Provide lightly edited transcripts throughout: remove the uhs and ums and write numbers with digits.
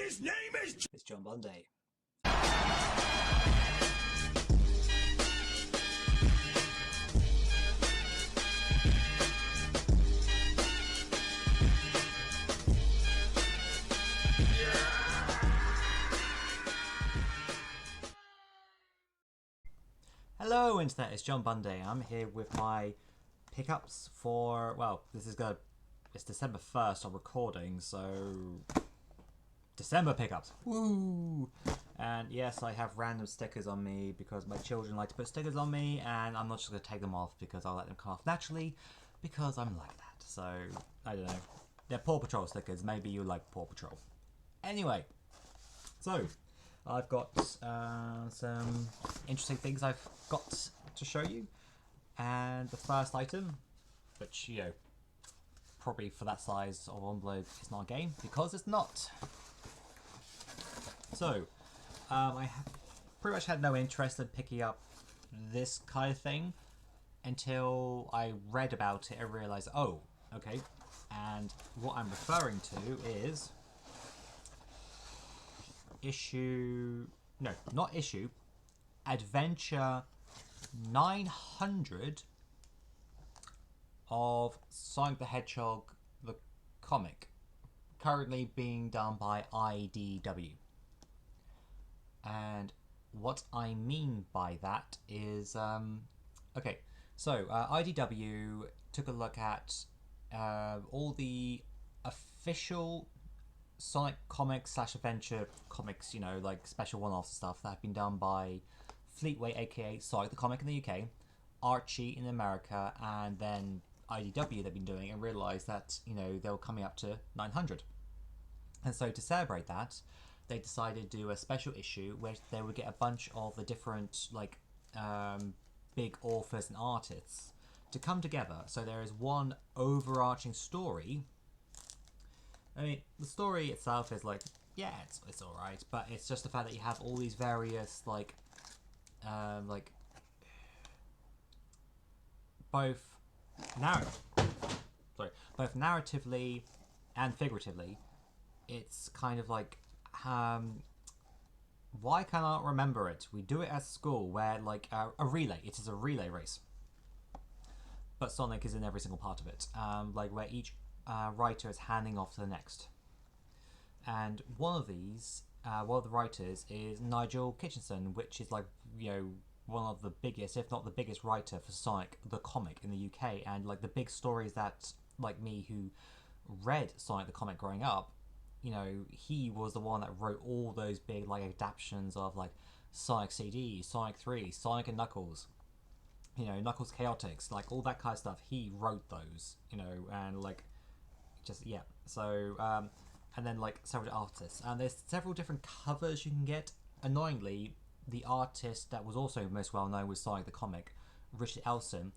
his name is... It's John Bunday. Hello Internet, it's John Bunday. I'm here with my pickups for, well, it's December 1st I'm recording, so December pickups. Woo! And yes, I have random stickers on me because my children like to put stickers on me, and I'm not just going to take them off because I'll let them come off naturally because I'm like that. So, I don't know. They're Paw Patrol stickers. Maybe you like Paw Patrol. Anyway, so I've got some interesting things I've got to show you. And the first item, which, you know, probably for that size of envelope is not a game, because it's not. So, I pretty much had no interest in picking up this kind of thing until I read about it and realised, oh, okay. And what I'm referring to is Adventure 900 of Sonic the Hedgehog, the comic, currently being done by IDW. And what I mean by that is, okay, so IDW took a look at all the official Sonic comics / adventure comics, you know, like special one-off stuff that have been done by Fleetway, aka Sonic the Comic in the UK, Archie in America, and then IDW they've been doing, and realised that, you know, they were coming up to 900. And so to celebrate that, they decided to do a special issue where they would get a bunch of the different, like, big authors and artists to come together. So there is one overarching story. I mean, the story itself is like, yeah, it's alright, but it's just the fact that you have all these various, both narratively and figuratively, it's kind of like, why can I not remember it? We do it at school where, like, a relay. It is a relay race. But Sonic is in every single part of it. Like, where each writer is handing off to the next. And one of the writers is Nigel Kitchenson, which is, like, you know, one of the biggest, if not the biggest writer for Sonic the Comic in the UK. And, like, the big stories that, like me, who read Sonic the Comic growing up, you know, he was the one that wrote all those big, like, adaptations of, like, Sonic CD, Sonic 3, Sonic and Knuckles, you know, Knuckles Chaotix, like, all that kind of stuff. He wrote those, you know, and, like, just, yeah. So, and then, like, several artists. And there's several different covers you can get. Annoyingly, the artist that was also most well known with Sonic the Comic, Richard Elson,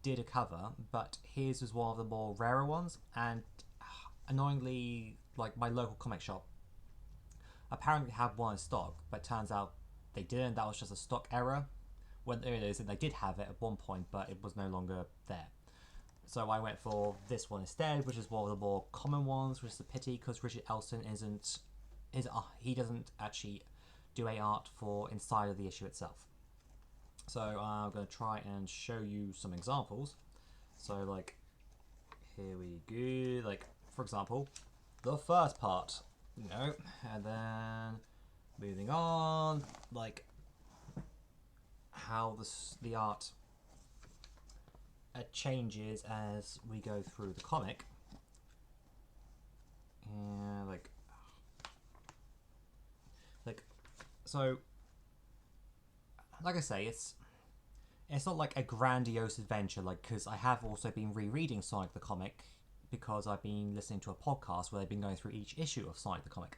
did a cover, but his was one of the more rarer ones, and annoyingly, like, my local comic shop apparently had one in stock, but turns out they didn't. That was just a stock error. When there it is, and they did have it at one point, but it was no longer there. So I went for this one instead, which is one of the more common ones, which is a pity because Richard Elson he doesn't actually do a art for inside of the issue itself. So I'm going to try and show you some examples. So, like, here we go. Like, for example, the first part, you know, and then moving on, like, how the art changes as we go through the comic. And, like, so, like I say, it's not like a grandiose adventure, like, because I have also been rereading Sonic the Comic because I've been listening to a podcast where they've been going through each issue of Sonic the Comic.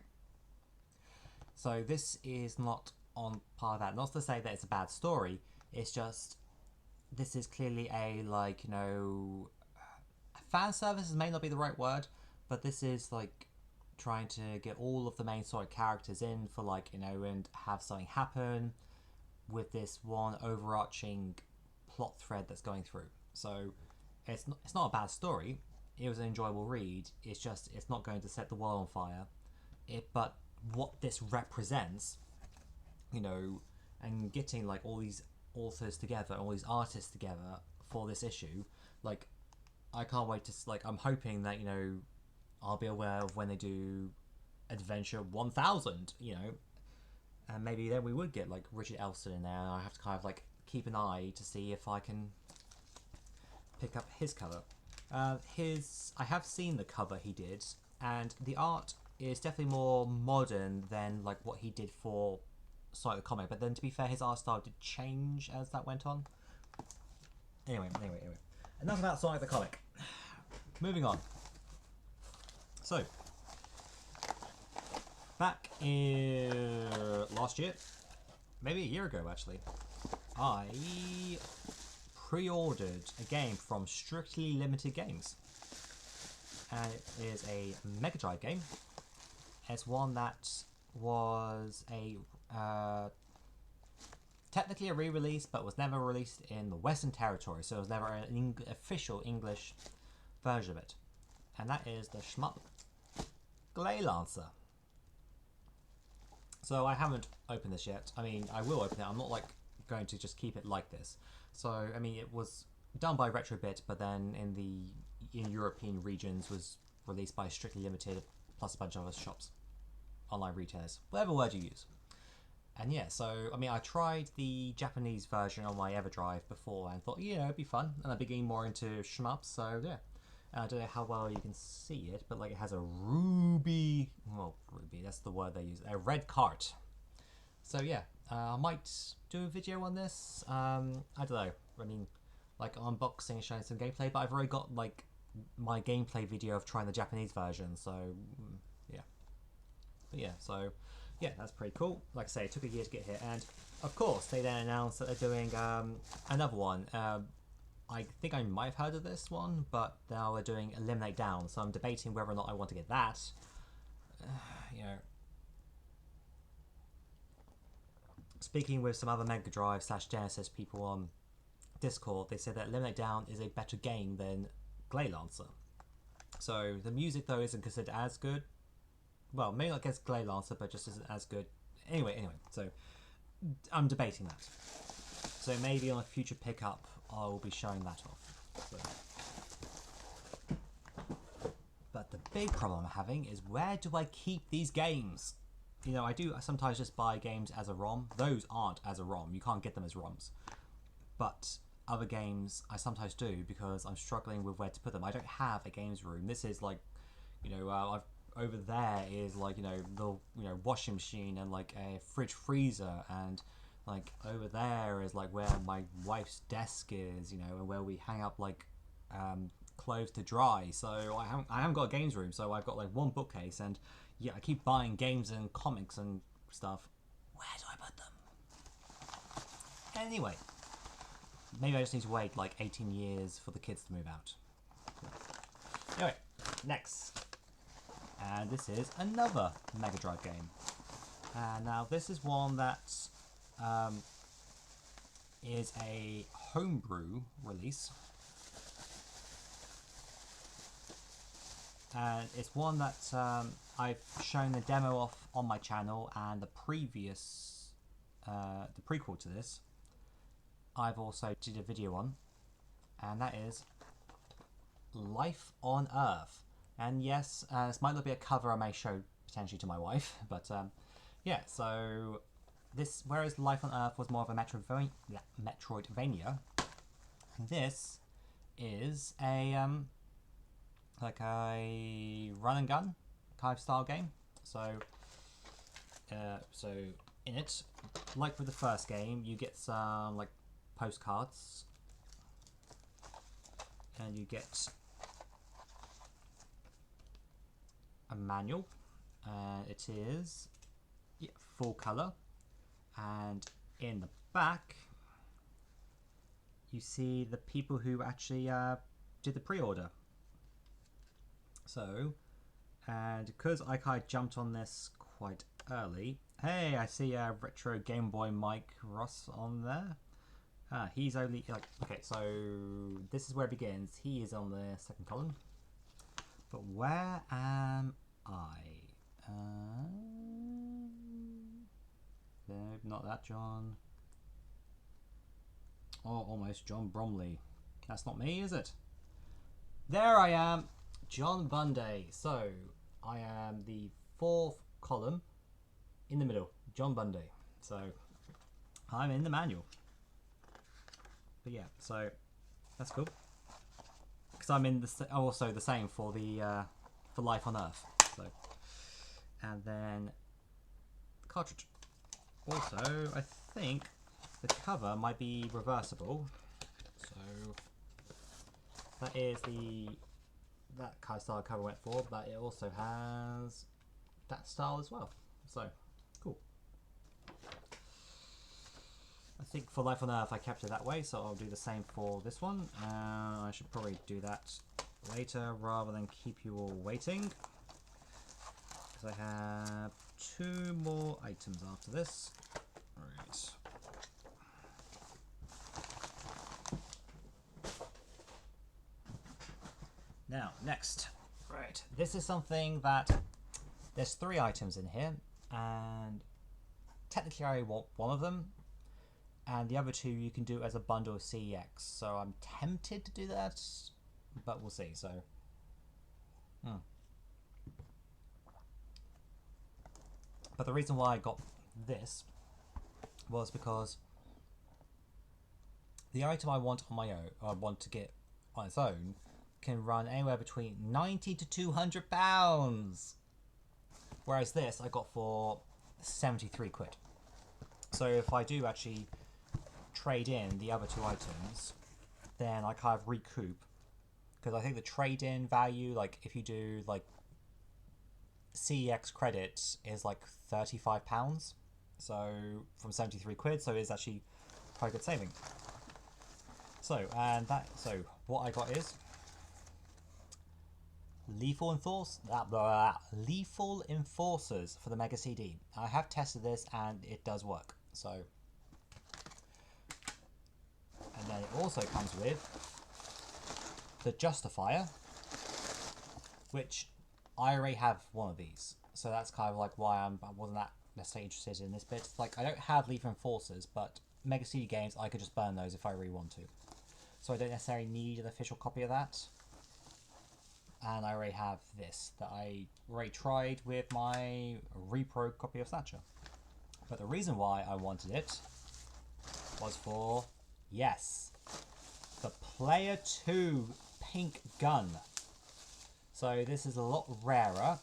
So this is not on par of that. Not to say that it's a bad story, it's just, this is clearly a, like, you know, fan service may not be the right word, but this is, like, trying to get all of the main Sonic characters in for, like, you know, and have something happen with this one overarching plot thread that's going through. So it's not a bad story. It was an enjoyable read. It's just, it's not going to set the world on fire. But what this represents, you know, and getting like all these authors together, all these artists together for this issue, like I can't wait to like. I'm hoping that I'll be aware of when they do Adventure 1000, and maybe then we would get like Richard Elston in there, and I have to kind of like keep an eye to see if I can pick up his cover. I have seen the cover he did, and the art is definitely more modern than like what he did for Sonic the Comic. But then, to be fair, his art style did change as that went on. Anyway. Enough about Sonic the Comic. Moving on. So, back in last year, maybe a year ago actually, I pre-ordered a game from Strictly Limited Games. And it is a Mega Drive game. It's one that was technically a re-release, but was never released in the Western Territory, so it was never an official English version of it. And that is the shmup Gleylancer. So I haven't opened this yet. I mean, I will open it. I'm not like going to just keep it like this. So I mean, it was done by Retrobit, but then in European regions was released by Strictly Limited plus a bunch of other shops, online retailers, whatever word you use. And yeah, so I mean, I tried the Japanese version on my EverDrive before and thought, it'd be fun. And I've been getting more into shmups, so yeah. I don't know how well you can see it, but like it has a ruby, that's the word they use, a red cart. So yeah, I might do a video on this. I don't know. I mean, like unboxing, showing some gameplay, but I've already got like my gameplay video of trying the Japanese version. So yeah, but yeah, so yeah, that's pretty cool. Like I say, it took a year to get here, and of course they then announced that they're doing another one. I think I might have heard of this one, but now they're doing Eliminate Down, so I'm debating whether or not I want to get that. Speaking with some other Mega Drive / Genesis people on Discord, they said that Eliminate Down is a better game than Gleylancer. So the music though isn't considered as good. Well, maybe not against Gleylancer, but just isn't as good. Anyway, so I'm debating that. So maybe on a future pickup, I will be showing that off. So. But the big problem I'm having is, where do I keep these games? I do sometimes just buy games as a ROM. Those aren't as a ROM. You can't get them as ROMs. But other games I sometimes do because I'm struggling with where to put them. I don't have a games room. This is like, over there is like, the washing machine and like a fridge freezer, and like over there is like where my wife's desk is, and where we hang up like clothes to dry. So I haven't got a games room, so I've got like one bookcase, and yeah, I keep buying games and comics and stuff. Where do I put them? Anyway, maybe I just need to wait like 18 years for the kids to move out. Anyway, next. And this is another Mega Drive game. And now this is one that is a homebrew release. And it's one that I've shown the demo of on my channel, and the previous, the prequel to this, I've also did a video on, and that is Life on Earth. And yes, this might not be a cover I may show potentially to my wife, but yeah, so this, whereas Life on Earth was more of a Metroidvania, this is a like a run and gun kind of style game. So so in it, like with the first game, you get some like postcards, and you get a manual, and it is full color, and in the back you see the people who actually did the pre-order. So, and because I kind of jumped on this quite early, hey, I see Retro Game Boy Mike Ross on there. He's only like, okay, so this is where it begins. He is on the second column. But where am I? not that John. Oh, almost John Bromley. That's not me, is it? There I am, John Bunday. So, I am the 4th column in the middle, John Bunday. So, I'm in the manual. But yeah, so that's cool. Because I'm in the also the same for the for Life on Earth. So, and then the cartridge. Also, I think the cover might be reversible. So that is that kind of style cover went for, but it also has that style as well. So cool. I think for Life on Earth I kept it that way, so I'll do the same for this one. I should probably do that later rather than keep you all waiting, because I have 2 more items after this. Right. Now, next. Right, this is something that there's 3 items in here, and technically I want one of them, and the other 2 you can do as a bundle of CEX. So I'm tempted to do that, but we'll see. So, but the reason why I got this was because the item I want on my own, or I want to get on its own, can run anywhere between 90 to 200 pounds. Whereas this I got for 73 quid. So if I do actually trade in the other 2 items, then I kind of recoup, because I think the trade-in value, like if you do like CEX credits, is like £35. So from 73 quid, so it's actually quite a good saving. So what I got is Lethal Enforcers for the Mega CD. I have tested this and it does work. So, and then it also comes with the Justifier, which I already have one of these. So that's kind of like why I wasn't that necessarily interested in this bit. Like, I don't have Lethal Enforcers, but Mega CD games, I could just burn those if I really want to. So I don't necessarily need an official copy of that. And I already have this that I already tried with my repro copy of Thatcher. But the reason why I wanted it was for, yes, the Player 2 pink gun. So this is a lot rarer,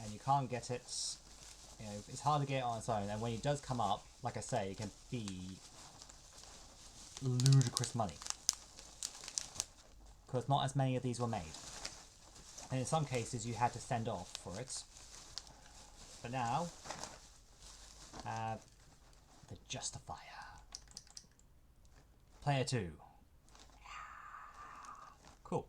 and you can't get it, you know, it's hard to get it on its own, and when it does come up, like I say, it can be ludicrous money, because not as many of these were made, and in some cases you had to send off for it. But now have the Justifier Player 2. Cool.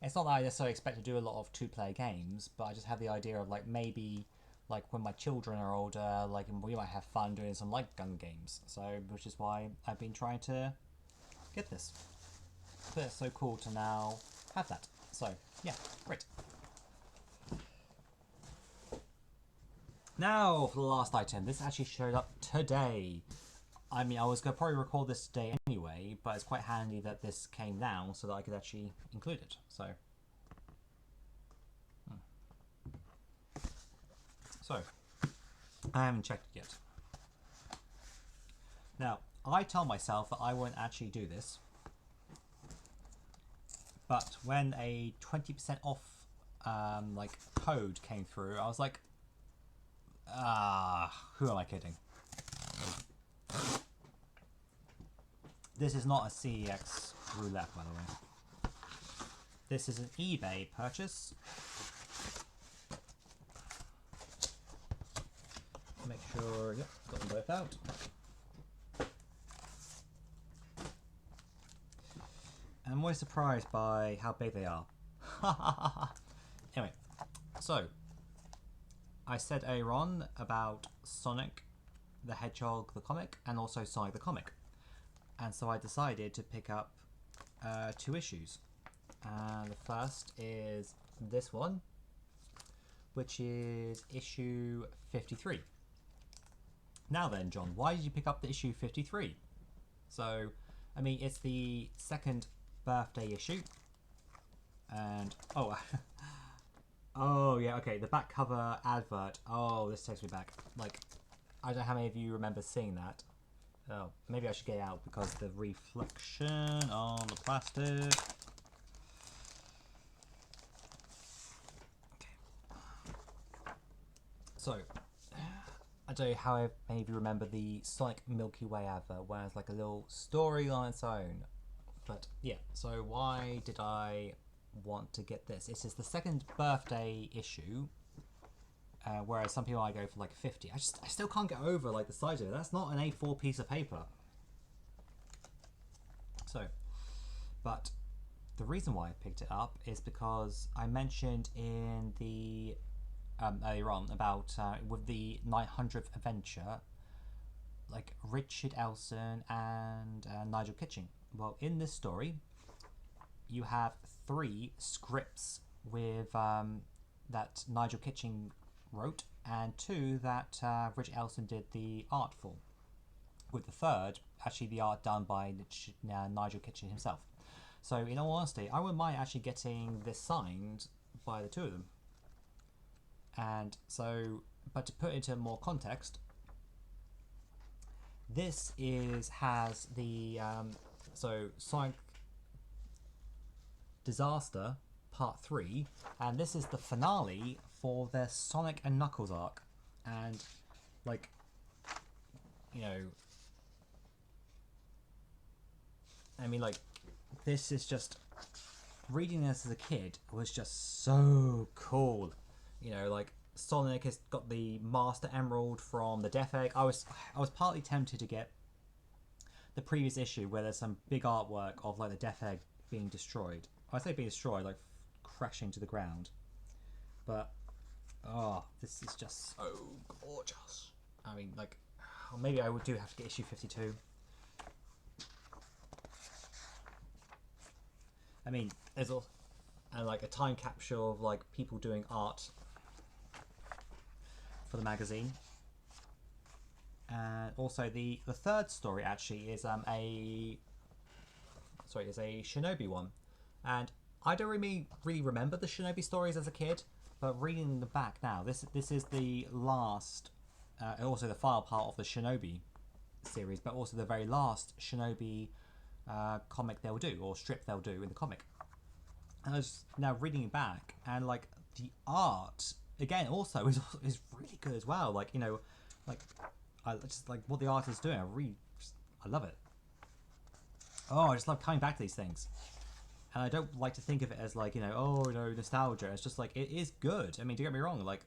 It's not that I necessarily expect to do a lot of 2-player games, but I just have the idea of like maybe like when my children are older, like we might have fun doing some light gun games. So which is why I've been trying to get this. But it's so cool to now have that. So yeah, great. Now for the last item. This actually showed up today. I mean, I was going to probably record this today anyway, but it's quite handy that this came now so that I could actually include it. So I haven't checked it yet. Now, I tell myself that I won't actually do this, but when a 20% off like code came through, I was like, who am I kidding? This is not a CEX roulette, by the way. This is an eBay purchase. Make sure, yep, got them both out. And I'm always surprised by how big they are. Anyway, so I said earlier on about Sonic the Hedgehog the comic and also Sonic the comic. And so I decided to pick up 2 issues. The first is this one, which is issue 53. Now then, John, why did you pick up the issue 53? So, I mean, it's the second birthday issue. And, oh, oh yeah, okay, the back cover advert. Oh, this takes me back. Like, I don't know how many of you remember seeing that. Oh, maybe I should get it out because the reflection on the plastic. So, I don't know how many of you remember the Sonic Milky Way advert, where it's like a little story on its own. But yeah, so why did I want to get this? This is the second birthday issue, whereas some people I go for like 50. I still can't get over like the size of it. That's not an A4 piece of paper. So, but the reason why I picked it up is because I mentioned in the earlier on about with the 900th adventure, like Richard Elson and Nigel Kitching. Well, in this story, you have 3 scripts with that Nigel Kitching wrote, and 2 that Richard Elson did the art for. With the third, actually the art done by Nigel Kitching himself. So, in all honesty, I wouldn't mind actually getting this signed by the 2 of them. And so, but to put it into more context, this has the so Sonic Disaster Part 3, and this is the finale for their Sonic and Knuckles arc. And like, you know, I mean, like, this is just, reading this as a kid was just so cool. You know, like, Sonic has got the Master Emerald from the Death Egg. I was partly tempted to get the previous issue where there's some big artwork of like the Death Egg being destroyed. I say being destroyed, like crashing to the ground. But oh, this is just so gorgeous. I mean, like, maybe I do have to get issue 52. I mean, there's also like a time capsule of like people doing art for the magazine. And also the third story actually is a Shinobi one. And I don't really remember the Shinobi stories as a kid, but reading the back now, this is the last, also the final part of the Shinobi series, but also the very last Shinobi comic they'll do, or strip they'll do in the comic. And I was now reading it back, and like the art again also is really good as well. Like, you know, like I just like what the artist is doing. I love it. Oh, I just love coming back to these things. And I don't like to think of it as like, you know, oh, you know, nostalgia. It's just like, it is good. I mean, don't get me wrong, like,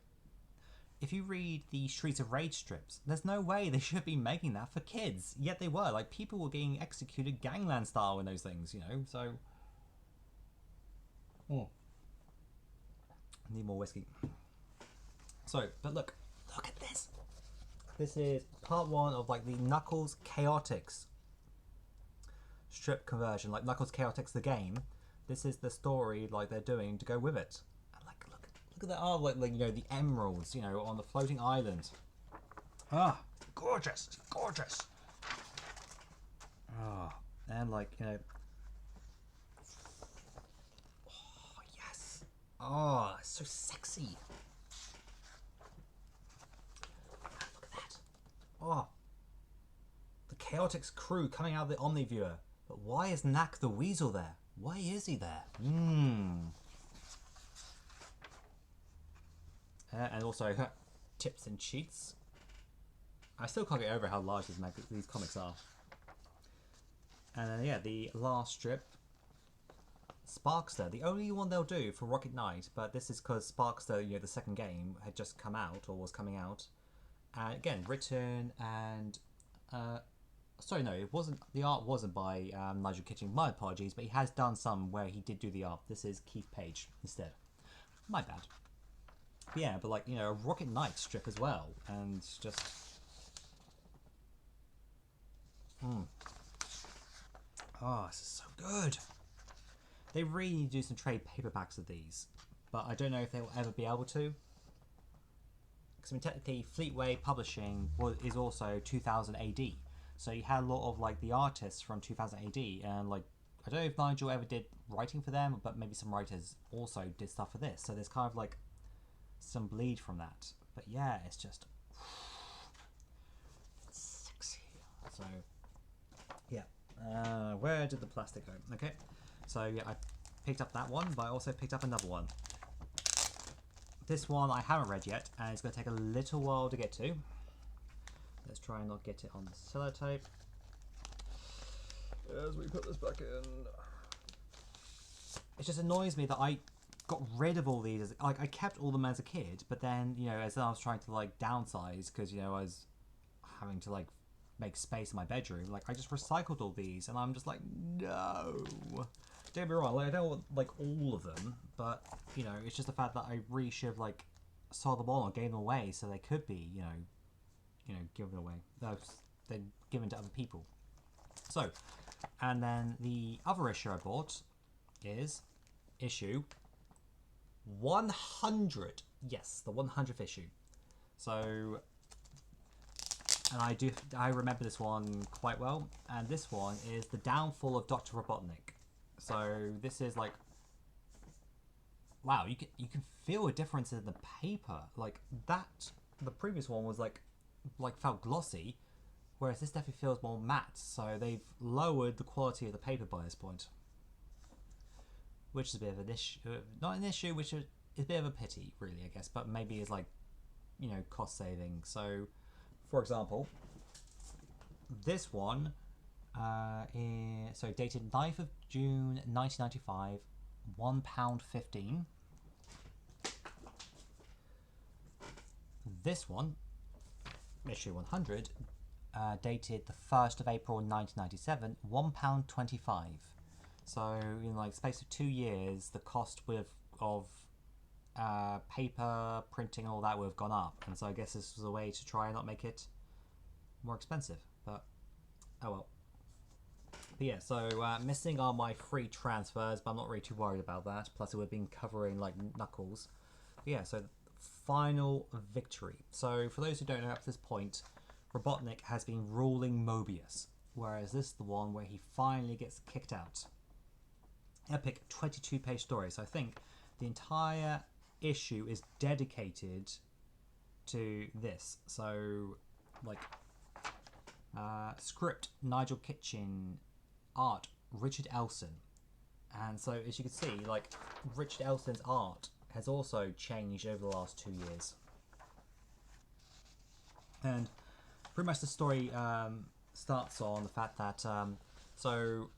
if you read the Streets of Rage strips, there's no way they should be making that for kids. Yet they were. Like, people were getting executed gangland style in those things, you know, so... Oh. Need more whiskey. So, but look at this. This is part 1 of, like, the Knuckles Chaotix strip conversion. Like, Knuckles Chaotix the game. This is the story, like, they're doing to go with it. And, like, look at that art, like, you know, the emeralds, you know, on the floating island. Ah, gorgeous, gorgeous. Ah, and, like, you know... Oh, yes. Oh, it's so sexy. Look at that. Oh. The Chaotix crew coming out of the Omniviewer. But why is Knack the Weasel there? Why is he there? And also tips and cheats. I still can't get over how large these comics are. And yeah, the last strip, Sparkster, the only one they'll do for Rocket Knight, but this is because Sparkster, you know, the second game had just come out or was coming out. Again, written and sorry, no, it wasn't. The art wasn't by Nigel Kitching. My apologies, but he has done some where he did do the art. This is Keith Page instead. My bad. But yeah, but like, you know, a Rocket Knight strip as well, and just. Oh, this is so good. They really need to do some trade paperbacks of these, but I don't know if they will ever be able to. because I mean technically Fleetway Publishing is also 2000 AD, so you had a lot of like the artists from 2000 AD, and like I don't know if Nigel ever did writing for them, but maybe some writers also did stuff for this. So there's kind of like some bleed from that. But yeah, it's just sexy. So yeah, where did the plastic go? Okay, so yeah, I picked up that one, but I also picked up another one. This one I haven't read yet, and it's going to take a little while to get to. Let's try and not get it on the sellotape. As we put this back in. It just annoys me that I got rid of all these. Like, I kept all them as a kid, but then, you know, as I was trying to, like, downsize, because, you know, I was having to, like, make space in my bedroom, like, I just recycled all these, and I'm just like, no. Don't get me wrong, like, I don't want, like, all of them, but, you know, it's just the fact that I really should have, like, sold them all or gave them away so they could be, you know, given away. Then given to other people. So, and then the other issue I bought is issue 100. Yes, the 100th issue. So, and I remember this one quite well. And this one is The Downfall of Dr. Robotnik. So this is like, wow, you can feel a difference in the paper. Like that, the previous one was like felt glossy, whereas this definitely feels more matte. So they've lowered the quality of the paper by this point, which is a bit of an issue. Not an issue, which is a bit of a pity, really, I guess. But maybe it's like, you know, cost saving. So, for example, this one, so dated 9th of June 1995, £1.15. This one, issue 100, dated the 1st of April 1997, £1.25. So in like space of 2 years, the cost of paper, printing, and all that would have gone up. And so I guess this was a way to try and not make it more expensive. But oh well. But yeah, so missing are my free transfers, but I'm not really too worried about that. Plus it would have been covering like Knuckles. But yeah, so final victory. So for those who don't know, up to this point, Robotnik has been ruling Mobius, whereas this is the one where he finally gets kicked out. Epic 22-page story. So I think the entire issue is dedicated to this. So like script Nigel Kitchen, art Richard Elson, and so as you can see, like Richard Elson's art has also changed over the last 2 years. And pretty much the story starts on the fact that so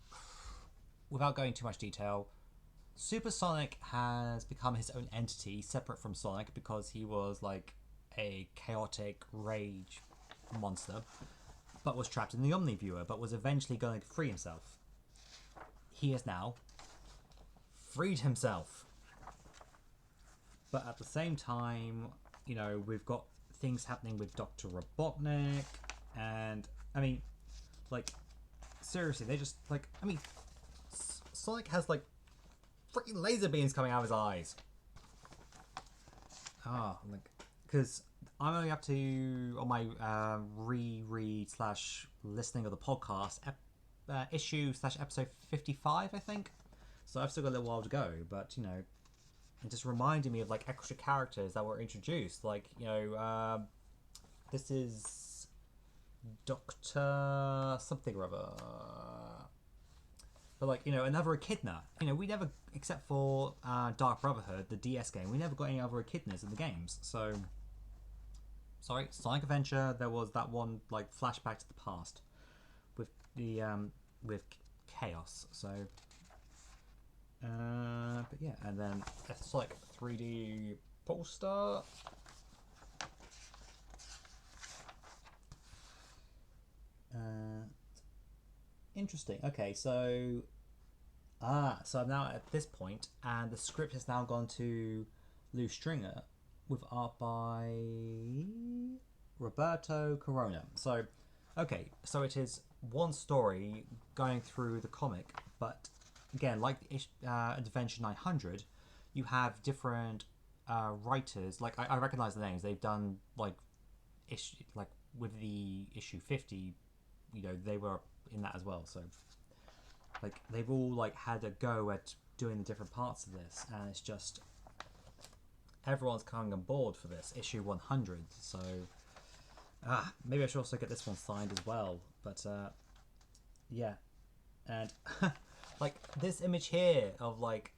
without going too much detail, Super Sonic has become his own entity separate from Sonic because he was like a chaotic rage monster, but was trapped in the Omniviewer, but was eventually going to free himself. He has now freed himself. But at the same time, you know, we've got things happening with Dr. Robotnik, and I mean, like, seriously, they just, like, I mean, Sonic has, like, freaking laser beams coming out of his eyes. Ah, like, because I'm only up to, on my reread / listening of the podcast, issue/episode 55, I think. So I've still got a little while to go, but, you know, it just reminded me of, like, extra characters that were introduced. Like, you know, this is Dr. something or other. But, like, you know, another Echidna. You know, we never, except for Dark Brotherhood, the DS game, we never got any other Echidnas in the games. So, sorry, Sonic Adventure, there was that one, like, flashback to the past with the, with Chaos. So, but yeah, and then it's like 3D poster. Interesting. Okay, so so I'm now at this point, and the script has now gone to Lou Stringer with art by Roberto Corona. So, okay, so it is one story going through the comic, but again, like Adventure 900, you have different writers, like I recognize the names. They've done like issue like with the issue 50, you know, they were in that as well. So like they've all like had a go at doing the different parts of this, and it's just everyone's coming on board for this issue 100. So maybe I should also get this one signed as well. But yeah, and like this image here of like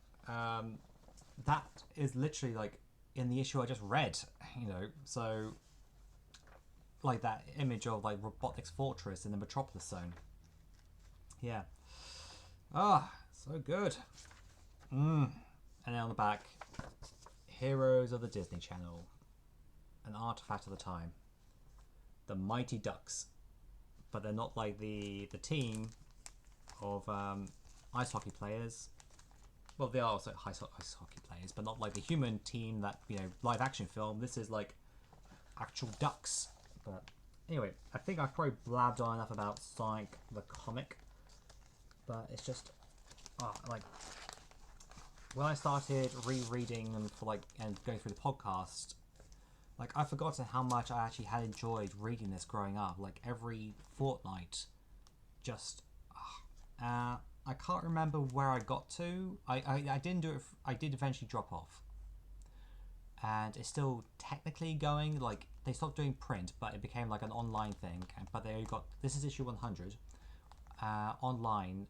that is literally like in the issue I just read, you know. So like that image of like Robotnik's fortress in the Metropolis zone. Yeah. So good. And then on the back, Heroes of the Disney Channel, an artifact of the time, the Mighty Ducks, but they're not like the team of ice hockey players. Well, they are also ice hockey players, but not like the human team that, you know, live action film. This is like actual ducks. But anyway, I think I've probably blabbed on enough about Sonic the comic. But it's just like when I started rereading them for like and going through the podcast, like I've forgotten how much I actually had enjoyed reading this growing up. Like every fortnight, just I can't remember where I got to. I didn't do it. I did eventually drop off, and it's still technically going. Like they stopped doing print, but it became like an online thing. But they only got, this is issue 100. Online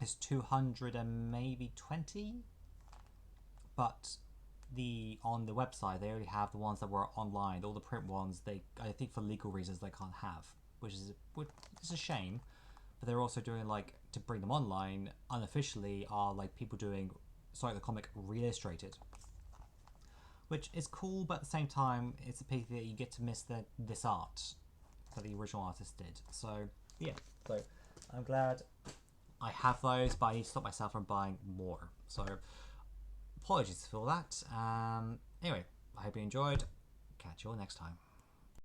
is 200 and maybe 20, but on the website they only have the ones that were online. All the print ones, I think for legal reasons they can't have, which is a shame. But they're also doing, like, to bring them online unofficially, are like people doing Sonic the comic re-illustrated, which is cool, but at the same time it's a pity that you get to miss this art that the original artist did. So yeah, so I'm glad I have those, but I need to stop myself from buying more. So apologies for that. Anyway, I hope you enjoyed. Catch you all next time.